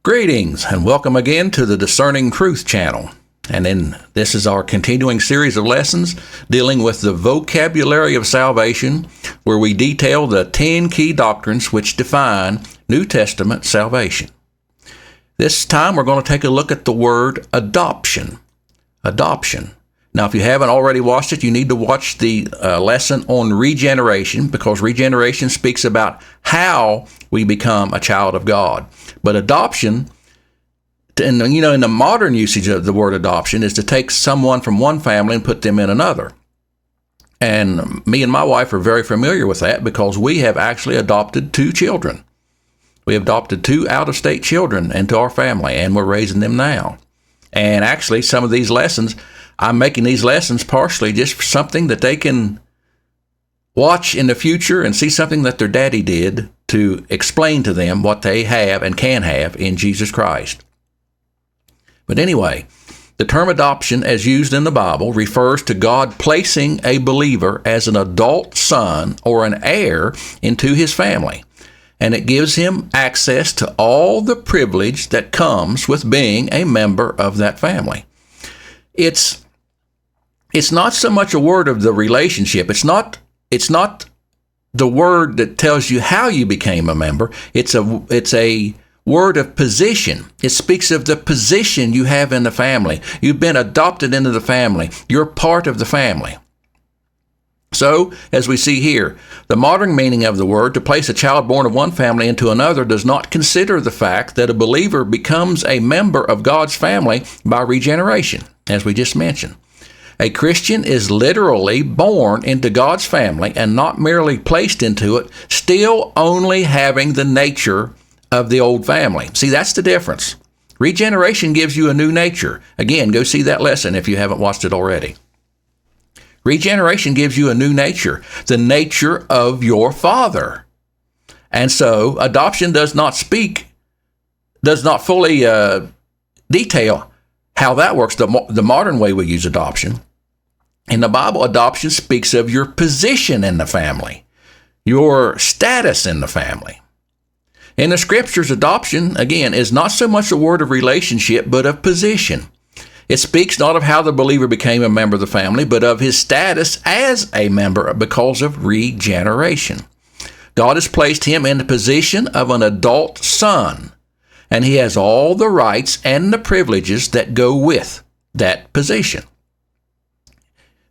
Greetings and welcome again to the Discerning Truth channel. This is our continuing series of lessons dealing with the vocabulary of salvation, where we detail the 10 key doctrines which define New Testament salvation. This time we're going to take a look at the word adoption. Adoption. Now, if you haven't already watched it, you need to watch the lesson on regeneration, because regeneration speaks about how we become a child of God. But adoption, in the modern usage of the word adoption, is to take someone from one family and put them in another. And me and my wife are very familiar with that because we have actually adopted 2 children. We adopted 2 out-of-state children into our family, and we're raising them now. And actually, some of these lessons, I'm making these lessons partially just for something that they can watch in the future and see something that their daddy did to explain to them what they have and can have in Jesus Christ. But anyway, the term adoption, as used in the Bible, refers to God placing a believer as an adult son or an heir into his family. And it gives him access to all the privilege that comes with being a member of that family. It's not so much a word of the relationship. It's not the word that tells you how you became a member. It's a word of position. It speaks of the position you have in the family. You've been adopted into the family. You're part of the family. So, as we see here, the modern meaning of the word, to place a child born of one family into another, does not consider the fact that a believer becomes a member of God's family by regeneration, as we just mentioned. A Christian is literally born into God's family and not merely placed into it, still only having the nature of the old family. See, that's the difference. Regeneration gives you a new nature. Again, go see that lesson if you haven't watched it already. Regeneration gives you a new nature, the nature of your Father. And so adoption does not fully detail how that works, the modern way we use adoption. In the Bible, adoption speaks of your position in the family, your status in the family. In the Scriptures, adoption, again, is not so much a word of relationship, but of position. It speaks not of how the believer became a member of the family, but of his status as a member because of regeneration. God has placed him in the position of an adult son, and he has all the rights and the privileges that go with that position.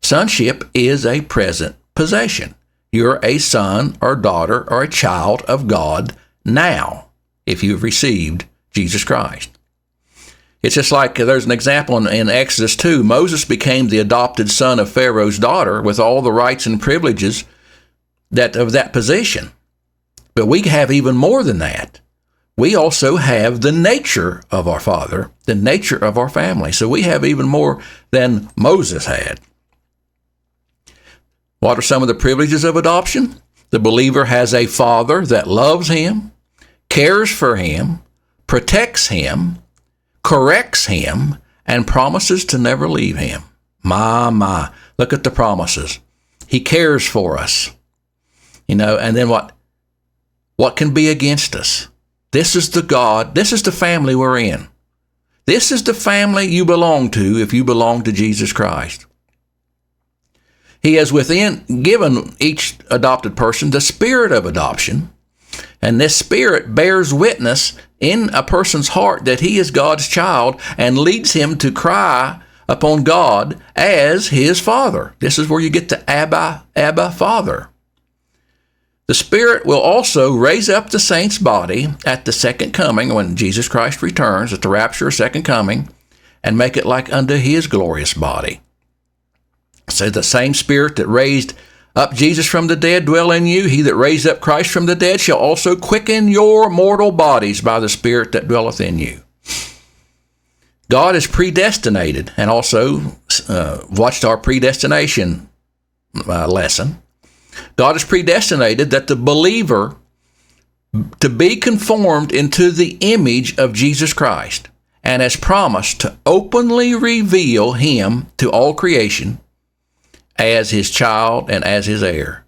Sonship is a present possession. You're a son or daughter or a child of God now, if you've received Jesus Christ. It's just like there's an example in Exodus 2. Moses became the adopted son of Pharaoh's daughter with all the rights and privileges of that position. But we have even more than that. We also have the nature of our father, the nature of our family. So we have even more than Moses had. What are some of the privileges of adoption? The believer has a father that loves him, cares for him, protects him, corrects him, and promises to never leave him. My, look at the promises. He cares for us. And then what can be against us? This is the family we're in. This is the family you belong to if you belong to Jesus Christ. He has given each adopted person the spirit of adoption, and this spirit bears witness in a person's heart that he is God's child and leads him to cry upon God as his Father. This is where you get the Abba, Father. The Spirit will also raise up the saint's body at the second coming when Jesus Christ returns, at the rapture or second coming, and make it like unto his glorious body. So the same Spirit that raised up Jesus from the dead dwell in you. He that raised up Christ from the dead shall also quicken your mortal bodies by the Spirit that dwelleth in you. God is predestinated, and also watched our predestination lesson. God has predestinated that the believer to be conformed into the image of Jesus Christ, and has promised to openly reveal him to all creation as his child and as his heir.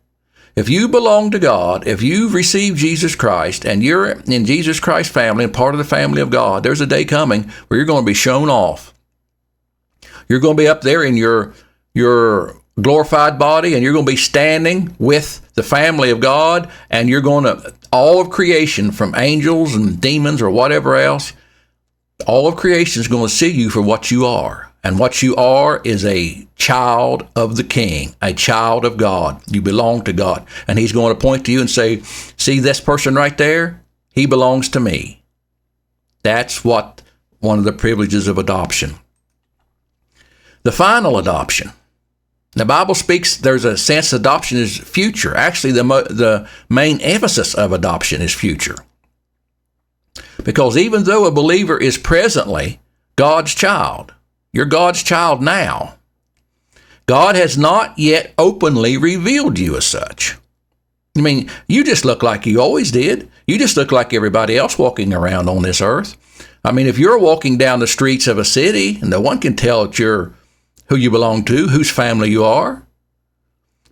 If you belong to God, if you've received Jesus Christ and you're in Jesus Christ's family and part of the family of God, there's a day coming where you're going to be shown off. You're going to be up there in your glorified body, and you're going to be standing with the family of God, and you're going to, all of creation, from angels and demons or whatever else, all of creation is going to see you for what you are. And what you are is a child of the King, a child of God. You belong to God. And he's going to point to you and say, see this person right there? He belongs to me. That's what one of the privileges of adoption. The final adoption. The Bible speaks, there's a sense adoption is future. Actually, the main emphasis of adoption is future. Because even though a believer is presently God's child, you're God's child now, God has not yet openly revealed you as such. I mean, you just look like you always did. You just look like everybody else walking around on this earth. I mean, if you're walking down the streets of a city, and no one can tell that you're who you belong to, whose family you are.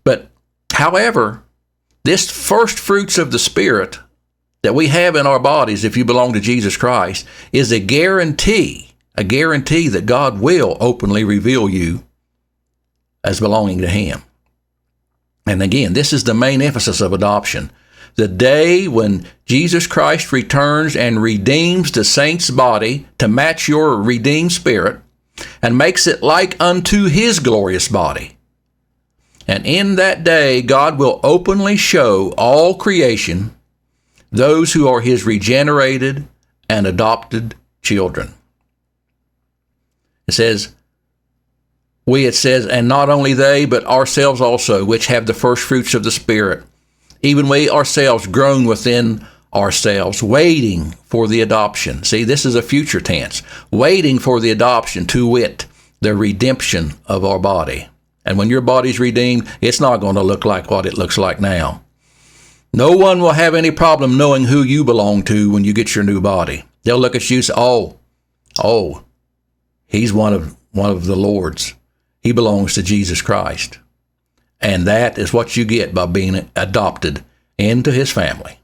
But, however, this first fruits of the Spirit that we have in our bodies, if you belong to Jesus Christ, is a guarantee that God will openly reveal you as belonging to Him. And again, this is the main emphasis of adoption. The day when Jesus Christ returns and redeems the saint's body to match your redeemed spirit and makes it like unto His glorious body. And in that day, God will openly show all creation those who are His regenerated and adopted children. It says, and not only they, but ourselves also, which have the first fruits of the Spirit, even we ourselves grown within ourselves, waiting for the adoption. See, this is a future tense. Waiting for the adoption, to wit, the redemption of our body. And when your body's redeemed, it's not going to look like what it looks like now. No one will have any problem knowing who you belong to when you get your new body. They'll look at you and say, oh, he's one of the Lord's. He belongs to Jesus Christ. And that is what you get by being adopted into His family.